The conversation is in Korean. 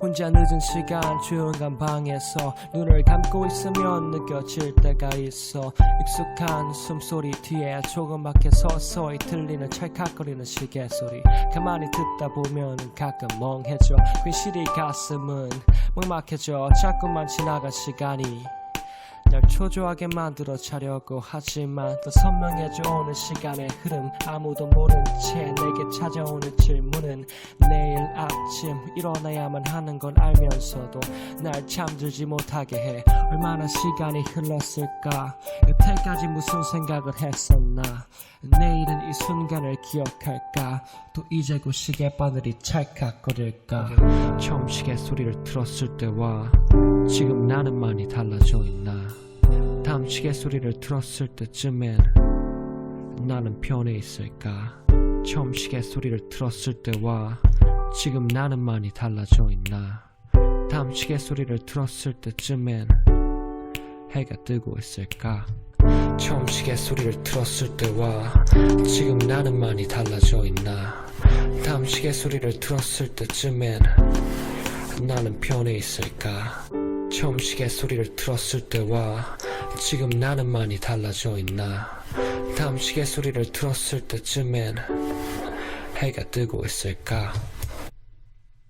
혼자 늦은 시간 조용한 방에서 눈을 감고 있으면 느껴질 때가 있어. 익숙한 숨소리 뒤에 조그맣게 서서히 들리는 찰칵거리는 시계소리. 가만히 듣다 보면 가끔 멍해져. 괜시리 가슴은 먹막해져. 자꾸만 지나간 시간이 날 초조하게 만들어 자려고 하지만 더 선명해져 오는 시간의 흐름. 아무도 모른 채 내게 찾아오는 질문은 내일 아침 일어나야만 하는 건 알면서도 날 잠들지 못하게 해. 얼마나 시간이 흘렀을까. 여태까지 무슨 생각을 했었나. 내일은 이 순간을 기억할까. 또 이제 곧 시계바늘이 찰칵거릴까. 처음 시계소리를 들었을 때와 지금 나는 많이 달라져 있나. 다음 시계소리를 들었을 때쯤엔 나는 변해 있을까. 처음 시계소리를 들었을 때와 지금 나는 많이 달라져 있나. 다음 시계소리를 들었을 때쯤엔 해가 뜨고 있을까. 처음 시계소리를 들었을 때와 지금 나는 많이 달라져 있나. 다음 시계소리를 들었을 때쯤엔 나는 변해 있을까. 처음 시계소리를 들었을 때와 지금 나는 많이 달라져 있나. 다음 시계소리를 들었을 때쯤엔 해가 뜨고 있을까.